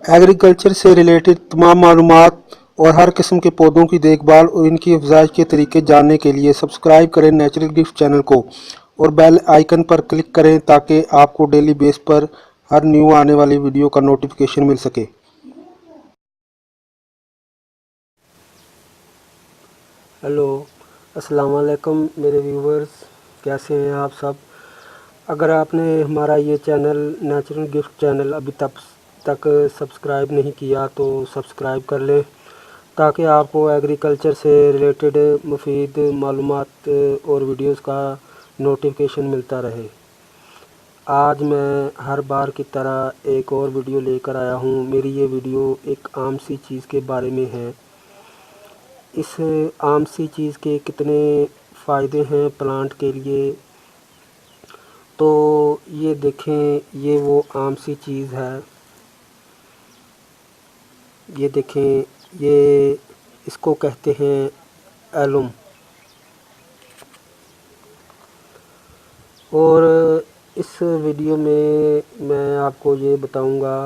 Agriculture से related तमाम मालूमात और हर किस्म के पौधों की देखभाल और इनकी अफजाइश के तरीके जानने के लिए सब्सक्राइब करें नेचुरल गिफ्ट चैनल को और बेल आइकन पर क्लिक करें ताकि आपको डेली बेस पर हर न्यू आने वाली वीडियो का नोटिफिकेशन मिल सके। हेलो, अस्सलाम वालेकुम मेरे व्यूवर्स, कैसे हैं आप सब। अगर आपने हमारा ये चैनल नेचुरल गिफ्ट चैनल अभी तक सब्सक्राइब नहीं किया तो सब्सक्राइब कर लें ताकि आपको एग्रीकल्चर से रिलेटेड मुफीद मालूमात और वीडियोस का नोटिफिकेशन मिलता रहे। आज मैं हर बार की तरह एक और वीडियो लेकर आया हूँ। मेरी ये वीडियो एक आम सी चीज़ के बारे में है। इस आम सी चीज़ के कितने फ़ायदे हैं प्लांट के लिए, तो ये देखें, ये वो आम सी चीज़ है। ये देखें, ये इसको कहते हैं एलम। और इस वीडियो में मैं आपको ये बताऊंगा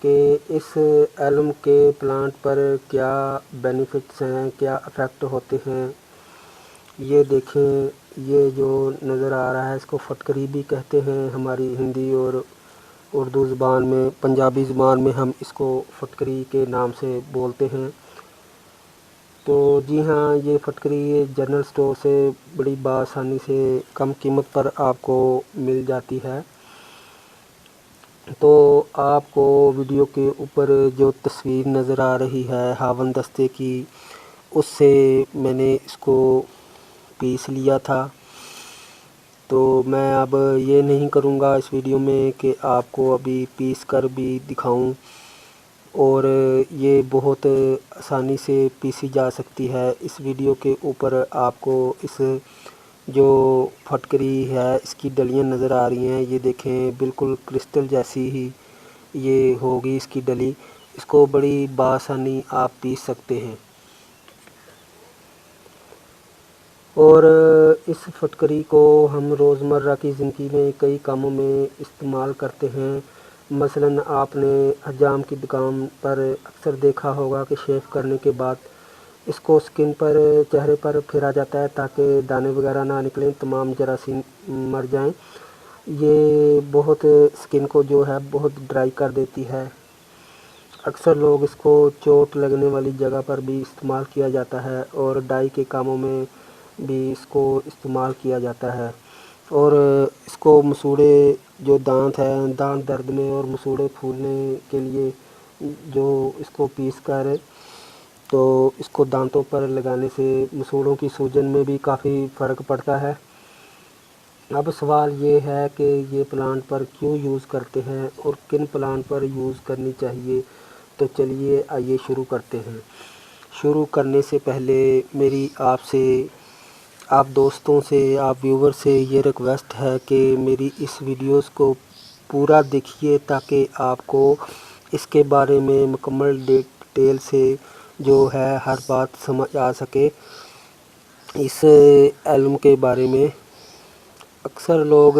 कि इस एलम के प्लांट पर क्या बेनिफिट्स हैं, क्या इफ़ेक्ट होते हैं। ये देखें, ये जो नज़र आ रहा है इसको फटकरी भी कहते हैं हमारी हिंदी और उर्दू ज़बान में। पंजाबी ज़बान में हम इसको फटकरी के नाम से बोलते हैं। तो जी हाँ, ये फटकरी जनरल स्टोर से बड़ी बआसानी से कम कीमत पर आपको मिल जाती है। तो आपको वीडियो के ऊपर जो तस्वीर नज़र आ रही है हावन दस्ते की, उससे मैंने इसको पीस लिया था। तो मैं अब ये नहीं करूँगा इस वीडियो में कि आपको अभी पीस कर भी दिखाऊं, और ये बहुत आसानी से पीसी जा सकती है। इस वीडियो के ऊपर आपको इस जो फटकरी है इसकी डलियां नज़र आ रही हैं। ये देखें, बिल्कुल क्रिस्टल जैसी ही ये होगी इसकी डली। इसको बड़ी बआसानी आप पीस सकते हैं। और इस फटकरी को हम रोज़मर्रा की ज़िंदगी में कई कामों में इस्तेमाल करते हैं। मसलन आपने हजाम की दुकान पर अक्सर देखा होगा कि शेव करने के बाद इसको स्किन पर, चेहरे पर फिरा जाता है ताकि दाने वगैरह ना निकलें, तमाम जरासीम मर जाएं। ये बहुत स्किन को जो है बहुत ड्राई कर देती है। अक्सर लोग इसको चोट लगने वाली जगह पर भी इस्तेमाल किया जाता है और डाई के कामों में भी इसको इस्तेमाल किया जाता है। और इसको मसूड़े जो दांत हैं, दांत दर्द में और मसूड़े फूलने के लिए जो इसको पीस कर तो इसको दांतों पर लगाने से मसूड़ों की सूजन में भी काफ़ी फ़र्क पड़ता है। अब सवाल ये है कि ये प्लांट पर क्यों यूज़ करते हैं और किन प्लांट पर यूज़ करनी चाहिए। तो चलिए आइए शुरू करते हैं। शुरू करने से पहले मेरी आपसे, आप दोस्तों से, आप व्यूवर से ये रिक्वेस्ट है कि मेरी इस वीडियोस को पूरा देखिए ताकि आपको इसके बारे में मुकम्मल डिटेल से जो है हर बात समझ आ सके। इस एल्बम के बारे में अक्सर लोग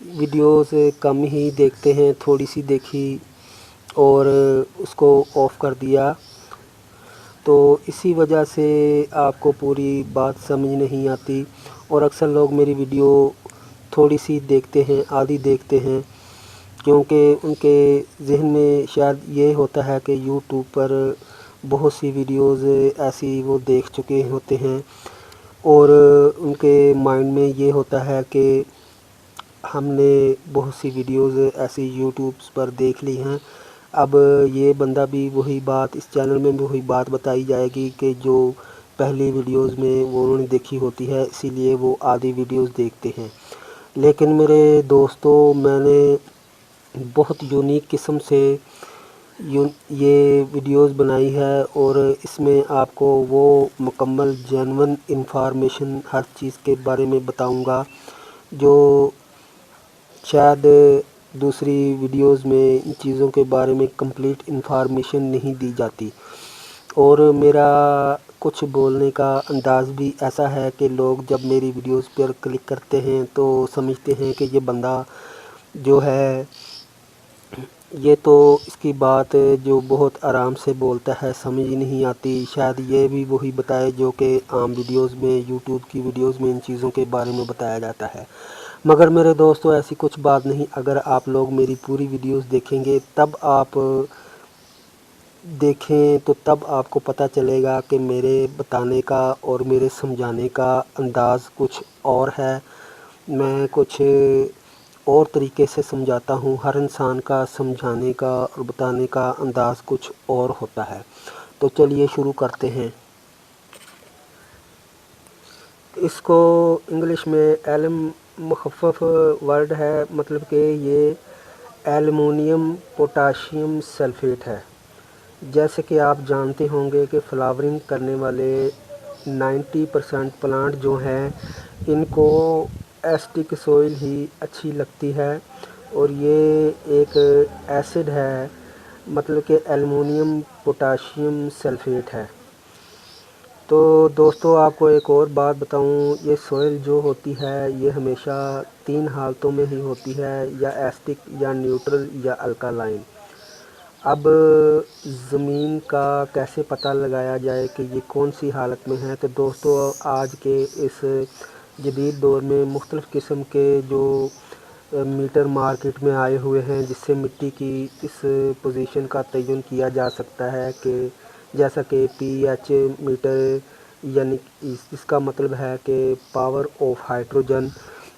वीडियोस कम ही देखते हैं, थोड़ी सी देखी और उसको ऑफ़ कर दिया। तो इसी वजह से आपको पूरी बात समझ नहीं आती और अक्सर लोग मेरी वीडियो थोड़ी सी देखते हैं, आधी देखते हैं, क्योंकि उनके जहन में शायद ये होता है कि यूट्यूब पर बहुत सी वीडियोस ऐसी वो देख चुके होते हैं और उनके माइंड में ये होता है कि हमने बहुत सी वीडियोस ऐसी यूट्यूब पर देख ली हैं। अब ये बंदा भी वही बात, इस चैनल में भी वही बात बताई जाएगी कि जो पहली वीडियोस में वो उन्होंने देखी होती है, इसीलिए वो आधी वीडियोस देखते हैं। लेकिन मेरे दोस्तों, मैंने बहुत यूनिक किस्म से ये वीडियोस बनाई है और इसमें आपको वो मुकम्मल जेन्युइन इंफॉर्मेशन हर चीज़ के बारे में बताऊंगा जो शायद दूसरी वीडियोस में इन चीज़ों के बारे में कंप्लीट इंफॉर्मेशन नहीं दी जाती। और मेरा कुछ बोलने का अंदाज़ भी ऐसा है कि लोग जब मेरी वीडियोस पर क्लिक करते हैं तो समझते हैं कि ये बंदा जो है یہ تو اس کی بات جو بہت آرام سے بولتا ہے سمجھ ہی نہیں آتی، شاید یہ بھی وہی بتائے جو کہ عام ویڈیوز میں، یوٹیوب کی ویڈیوز میں ان چیزوں کے بارے میں بتایا جاتا ہے۔ مگر میرے دوستو ایسی کچھ بات نہیں، اگر آپ لوگ میری پوری ویڈیوز دیکھیں گے تب آپ کو پتہ چلے گا کہ میرے بتانے کا اور میرے سمجھانے کا انداز کچھ اور ہے۔ میں کچھ اور طریقے سے سمجھاتا ہوں، ہر انسان کا سمجھانے کا اور بتانے کا انداز کچھ اور ہوتا ہے۔ تو چلیے شروع کرتے ہیں۔ اس کو انگلش میں ایلم مخفف ورڈ ہے، مطلب کہ یہ ایلومینیم پوٹاشیم سلفیٹ ہے۔ جیسے کہ آپ جانتے ہوں گے کہ فلاورنگ کرنے والے 90% پلانٹ جو ہیں ان کو ایسٹک سوئل ہی اچھی لگتی ہے، اور یہ ایک ایسڈ ہے، مطلب کہ ایلومینیم پوٹاشیم سلفیٹ ہے۔ تو دوستو آپ کو ایک اور بات بتاؤں، یہ سوئل جو ہوتی ہے یہ ہمیشہ 3 حالتوں میں ہی ہوتی ہے، یا ایسٹک یا نیوٹرل یا الکالائن۔ اب زمین کا کیسے پتہ لگایا جائے کہ یہ کون سی حالت میں ہے؟ تو دوستو آج کے اس جدید دور میں مختلف قسم کے جو میٹر مارکیٹ میں آئے ہوئے ہیں، جس سے مٹی کی اس پوزیشن کا تعین کیا جا سکتا ہے، کہ جیسا کہ پی ایچ میٹر، یعنی اس کا مطلب ہے کہ پاور آف ہائیڈروجن،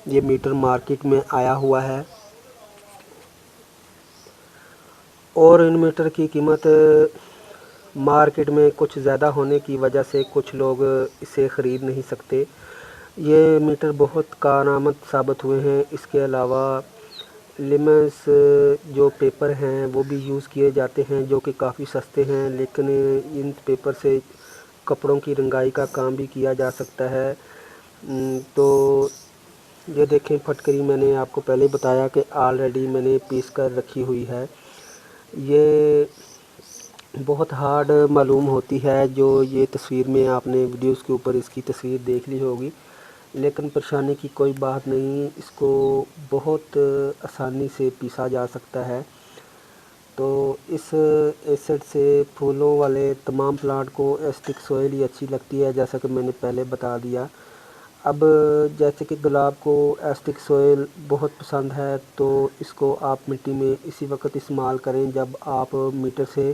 یہ میٹر مارکیٹ میں آیا ہوا ہے، اور ان میٹر کی قیمت مارکیٹ میں کچھ زیادہ ہونے کی وجہ سے کچھ لوگ اسے خرید نہیں سکتے۔ یہ میٹر بہت کارآمد ثابت ہوئے ہیں۔ اس کے علاوہ لیمنس جو پیپر ہیں وہ بھی یوز کیے جاتے ہیں، جو کہ کافی سستے ہیں، لیکن ان پیپر سے کپڑوں کی رنگائی کا کام بھی کیا جا سکتا ہے۔ تو یہ دیکھیں پھٹکری، میں نے آپ کو پہلے بتایا کہ آلریڈی میں نے پیس کر رکھی ہوئی ہے۔ یہ بہت ہارڈ معلوم ہوتی ہے، جو یہ تصویر میں آپ نے ویڈیوز کے اوپر اس کی تصویر دیکھ لی ہوگی، لیکن پریشانی کی کوئی بات نہیں، اس کو بہت آسانی سے پیسا جا سکتا ہے۔ تو اس ایسڈ سے پھولوں والے تمام پلانٹ کو ایسٹک سوئل ہی اچھی لگتی ہے، جیسا کہ میں نے پہلے بتا دیا۔ اب جیسے کہ گلاب کو ایسٹک سوئل بہت پسند ہے، تو اس کو آپ مٹی میں اسی وقت استعمال کریں جب آپ میٹر سے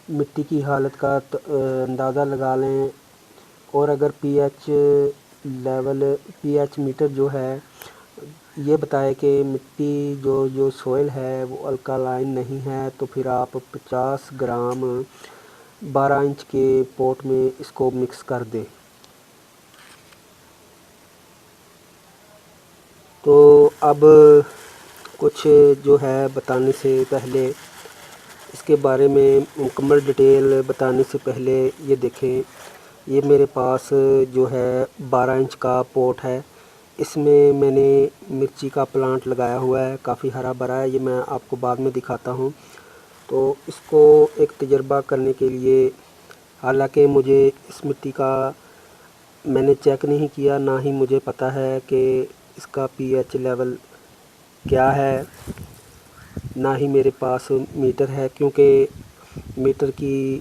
مٹی کی حالت کا اندازہ لگا لیں، اور اگر پی ایچ میٹر جو ہے یہ بتائے کہ مٹی جو سوئل ہے وہ الکالائن نہیں ہے، تو پھر آپ 50 گرام 12 انچ کے پوٹ میں اس کو مکس کر دیں۔ تو اب کچھ جو ہے بتانے سے پہلے، اس کے بارے میں مکمل ڈیٹیل بتانے سے پہلے، یہ دیکھیں، یہ میرے پاس جو ہے 12 انچ کا پوٹ ہے، اس میں نے مرچی کا پلانٹ لگایا ہوا ہے، کافی ہرا بھرا ہے، یہ میں آپ کو بعد میں دکھاتا ہوں۔ تو اس کو ایک تجربہ کرنے کے لیے، حالانکہ مجھے اس مٹی کا میں نے چیک نہیں کیا، نہ ہی مجھے پتہ ہے کہ اس کا پی ایچ لیول کیا ہے، نہ ہی میرے پاس میٹر ہے، کیونکہ میٹر کی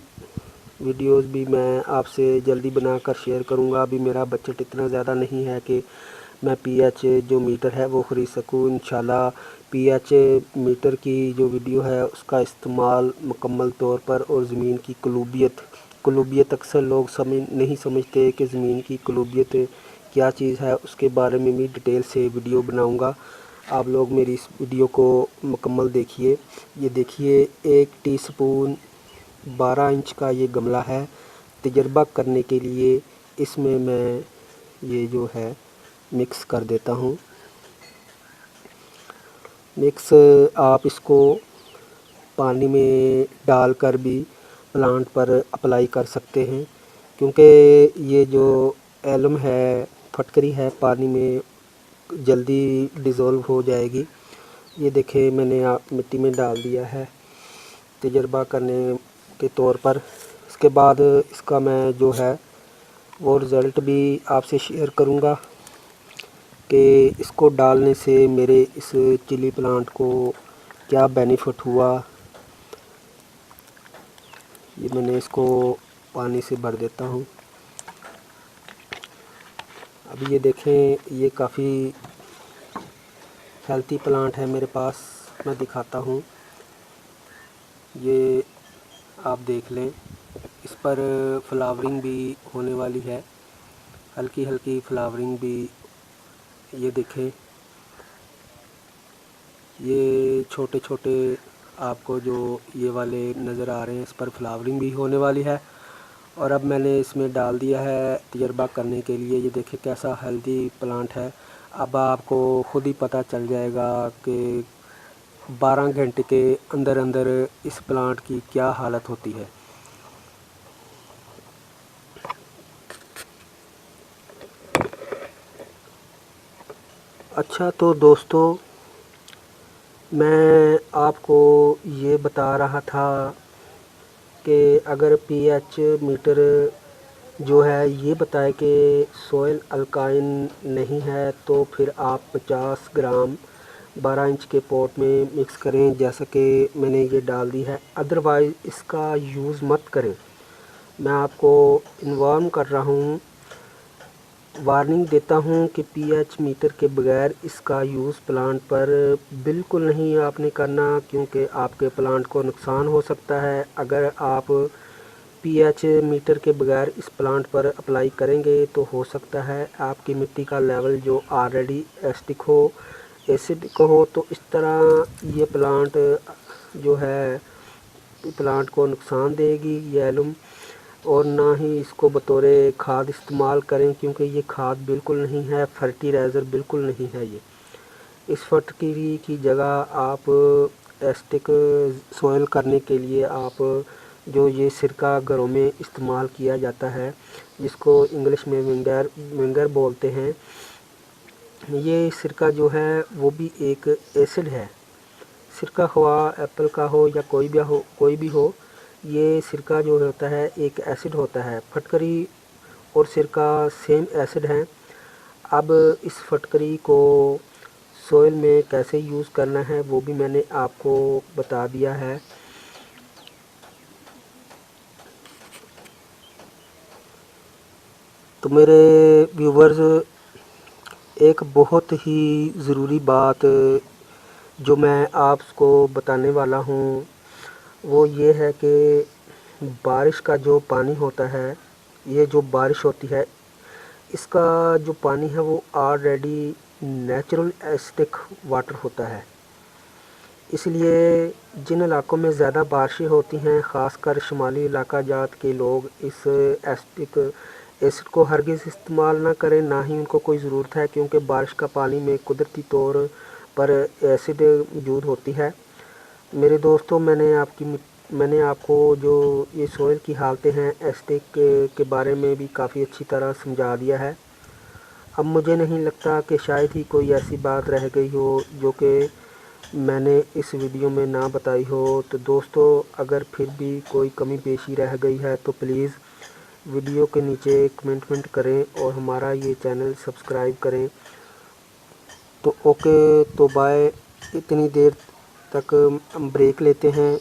ویڈیوز بھی میں آپ سے جلدی بنا کر شیئر کروں گا۔ ابھی میرا بجٹ اتنا زیادہ نہیں ہے کہ میں پی ایچ جو میٹر ہے وہ خرید سکوں۔ انشاءاللہ پی ایچ میٹر کی جو ویڈیو ہے اس کا استعمال مکمل طور پر، اور زمین کی قلوبیت اکثر لوگ نہیں سمجھتے کہ زمین کی قلوبیت کیا چیز ہے، اس کے بارے میں بھی ڈیٹیل سے ویڈیو بناؤں گا۔ آپ لوگ میری اس ویڈیو کو مکمل دیکھیے۔ یہ دیکھیے 1 ٹی سپون 12 انچ کا یہ گملہ ہے، تجربہ کرنے کے لیے اس میں یہ جو ہے مکس کر دیتا ہوں۔ مکس آپ اس کو پانی میں ڈال کر بھی پلانٹ پر اپلائی کر سکتے ہیں، کیونکہ یہ جو ایلم ہے، پھٹکری ہے، پانی میں جلدی ڈیزولو ہو جائے گی۔ یہ دیکھیں میں نے مٹی میں ڈال دیا ہے تجربہ کرنے کے طور پر۔ اس کے بعد اس کا میں جو ہے وہ رزلٹ بھی آپ سے شیئر کروں گا کہ اس کو ڈالنے سے میرے اس چلی پلانٹ کو क्या बेनिफिट हुआ। ये मैंने इसको पानी से भर देता हूँ। अब ये देखें, ये काफ़ी हेल्थी प्लांट है मेरे पास। मैं दिखाता हूँ, ये आप देख लें, इस पर फ्लावरिंग भी होने वाली है, हल्की हल्की फ्लावरिंग भी। ये देखें, ये छोटे छोटे आपको जो ये वाले नज़र आ रहे हैं, इस पर फ्लावरिंग भी होने वाली है। और अब मैंने इसमें डाल दिया है तजर्बा करने के लिए। ये देखें कैसा हेल्दी प्लांट है। अब आपको खुद ही पता चल जाएगा कि 12 घंटे के अंदर अंदर इस प्लांट की क्या हालत होती है। अच्छा, तो दोस्तों, मैं आपको ये बता रहा था कि अगर पीएच मीटर जो है ये बताए कि सोयल अल्काइन नहीं है, तो फिर आप 50 ग्राम 12 इंच के पॉट में मिक्स करें, जैसा कि मैंने ये डाल दी है। अदरवाइज़ इसका यूज़ मत करें। मैं आपको इन्फॉर्म कर रहा हूँ, वार्निंग देता हूँ कि पीएच मीटर के बगैर इसका यूज़ प्लांट पर बिल्कुल नहीं आपने करना, क्योंकि आपके प्लांट को नुकसान हो सकता है। अगर आप पीएच मीटर के बगैर इस प्लांट पर अप्लाई करेंगे तो हो सकता है आपकी मिट्टी का लेवल जो ऑलरेडी एसिडिक हो, तो इस तरह ये प्लांट जो है प्लांट को नुकसान देगी ये एलुम। और ना ही इसको बतौर खाद इस्तेमाल करें, क्योंकि ये खाद बिल्कुल नहीं है, फर्टिलाइज़र बिल्कुल नहीं है ये। इस फटकरी की जगह आप एस्टिक सोयल करने के लिए आप जो ये सिरका घरों में इस्तेमाल किया जाता है, जिसको इंग्लिश में विंगर बोलते हैं, ये सिरका जो है वो भी एक एसिड है। सिरका हुआ एप्पल का हो या कोई भी हो, ये सिरका जो होता है एक एसिड होता है। फटकरी और सिरका सेम एसिड हैं। अब इस फटकरी को सोयल में कैसे यूज़ करना है वो भी मैंने आपको बता दिया है। तो मेरे व्यूवर्स, एक बहुत ही ज़रूरी बात जो मैं आपको बताने वाला हूँ वो ये है कि बारिश का जो पानी होता है, ये जो बारिश होती है, इसका जो पानी है वो ऑलरेडी नेचुरल एसिडिक वाटर होता है। इसलिए जिन इलाकों में ज़्यादा बारिशें होती हैं, ख़ासकर शुमाली इलाका जात के लोग इस एसिड को हरगिज़ इस्तेमाल ना करें, ना ही उनको कोई ज़रूरत है, क्योंकि बारिश का पानी में कुदरती तौर पर एसिड मौजूद होती है। मेरे दोस्तों, मैंने आपको जो ये सोयल की हालतें हैं एसिडिक के बारे में भी काफ़ी अच्छी तरह समझा दिया है। अब मुझे नहीं लगता कि शायद ही कोई ऐसी बात रह गई हो जो कि मैंने इस वीडियो में ना बताई हो। तो दोस्तों, अगर फिर भी कोई कमी पेशी रह गई है तो प्लीज़ वीडियो के नीचे कमेंट करें और हमारा ये चैनल सब्सक्राइब करें। तो ओके, तो बाय। इतनी देर तक हम ब्रेक लेते हैं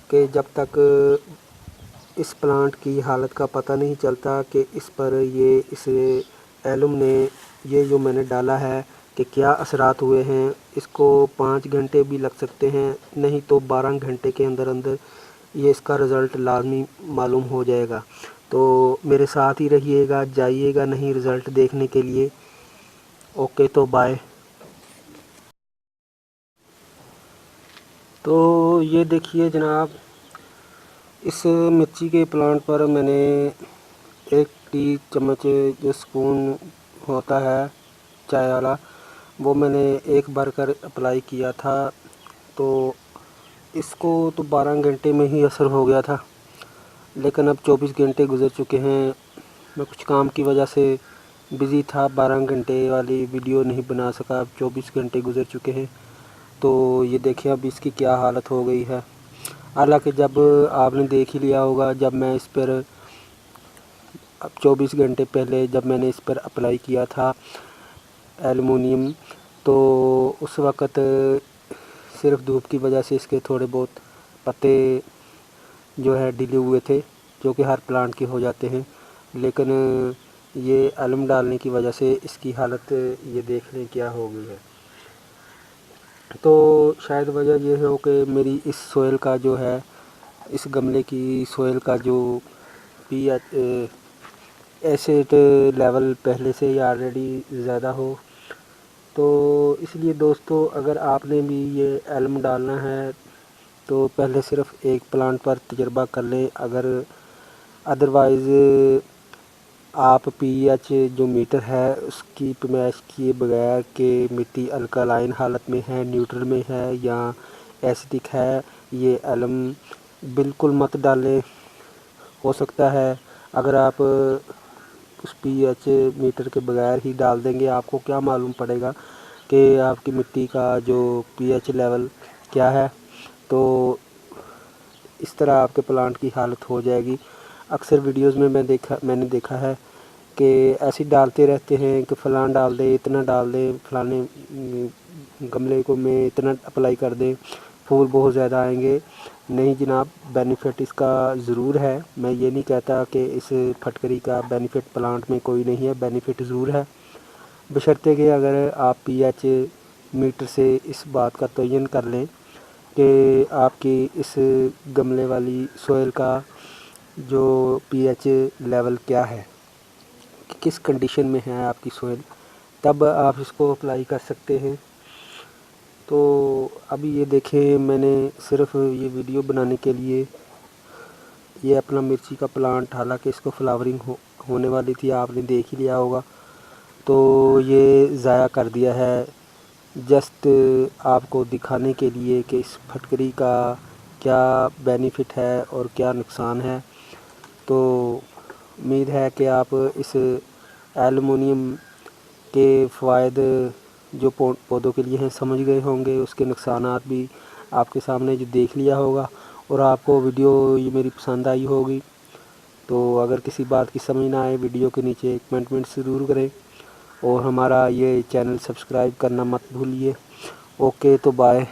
कि जब तक इस प्लांट की हालत का पता नहीं चलता कि इस पर इस एलुम ने ये जो मैंने डाला है कि क्या असरात हुए हैं। इसको 5 घंटे भी लग सकते हैं, नहीं तो 12 घंटे के अंदर अंदर ये इसका रिज़ल्ट लाजमी मालूम हो जाएगा। तो मेरे साथ ही रहिएगा, जाइएगा नहीं रिज़ल्ट देखने के लिए। ओके, तो बाय। तो ये देखिए जनाब, इस मिर्ची के प्लांट पर मैंने 1 टी चम्मच जो स्पून होता है चाय वाला, वो मैंने एक बार कर अप्लाई किया था। तो इसको तो 12 घंटे में ही असर हो गया था, लेकिन अब 24 घंटे गुज़र चुके हैं। मैं कुछ काम की वजह से बिज़ी था, 12 घंटे वाली वीडियो नहीं बना सका। अब 24 घंटे गुज़र चुके हैं। तो ये देखिए अब इसकी क्या हालत हो गई है। हालांकि जब आपने देख ही लिया होगा, जब मैं इस पर अब 24 घंटे पहले जब मैंने इस पर अप्लाई किया था एलुमिनियम, तो उस वक़्त صرف دھوپ کی وجہ سے اس کے تھوڑے بہت پتے جو ہے ڈھلے ہوئے تھے، جو کہ ہر پلانٹ کے ہو جاتے ہیں، لیکن یہ علم ڈالنے کی وجہ سے اس کی حالت یہ دیکھ لیں کیا ہو گئی ہے۔ تو شاید وجہ یہ ہو کہ میری اس سوئل کا جو ہے، اس گملے کی سوئل کا جو پی ایسڈ لیول پہلے سے ہی آلریڈی زیادہ ہو۔ تو اس لیے دوستو، اگر آپ نے بھی یہ علم ڈالنا ہے تو پہلے صرف ایک پلانٹ پر تجربہ کر لیں، اگر ادروائز آپ پی ایچ جو میٹر ہے اس کی پیمائش کیے بغیر کہ مٹی الکالائن حالت میں ہے، نیوٹرل میں ہے یا ایسیڈک ہے، یہ علم بالکل مت ڈالیں۔ ہو سکتا ہے اگر آپ اس پی ایچ میٹر کے بغیر ہی ڈال دیں گے، آپ کو کیا معلوم پڑے گا کہ آپ کی مٹی کا جو پی ایچ لیول کیا ہے، تو اس طرح آپ کے پلانٹ کی حالت ہو جائے گی۔ اکثر ویڈیوز میں میں نے دیکھا ہے کہ ایسے ڈالتے رہتے ہیں کہ فلاں ڈال دیں، اتنا ڈال دیں، فلانے گملے کو میں اتنا اپلائی کر دیں، پھول بہت زیادہ آئیں گے۔ نہیں جناب، بینیفٹ اس کا ضرور ہے، میں یہ نہیں کہتا کہ اس پھٹکری کا بینیفٹ پلانٹ میں کوئی نہیں ہے، بینیفٹ ضرور ہے، بشرطے کہ اگر آپ پی ایچ میٹر سے اس بات کا تعین کر لیں کہ آپ کی اس گملے والی سوئل کا جو پی ایچ لیول کیا ہے، کہ کس کنڈیشن میں ہے آپ کی سوئل، تب آپ اس کو اپلائی کر سکتے ہیں۔ تو ابھی یہ دیکھیں، میں نے صرف یہ ویڈیو بنانے کے لیے یہ اپنا مرچی کا پلانٹ، حالانکہ اس کو فلاورنگ ہونے والی تھی، آپ نے دیکھ ہی لیا ہوگا، تو یہ ضائع کر دیا ہے جسٹ آپ کو دکھانے کے لیے کہ اس پھٹکری کا کیا بینیفٹ ہے اور کیا نقصان ہے۔ تو امید ہے کہ آپ اس ایلومینیم کے فوائد جو پودوں کے لیے ہیں سمجھ گئے ہوں گے، اس کے نقصانات بھی آپ کے سامنے جو دیکھ لیا ہوگا، اور آپ کو ویڈیو یہ میری پسند آئی ہوگی۔ تو اگر کسی بات کی سمجھ نہ آئے، ویڈیو کے نیچے ایک کمنٹ ضرور کریں، اور ہمارا یہ چینل سبسکرائب کرنا مت بھولیے۔ اوکے، تو بائے۔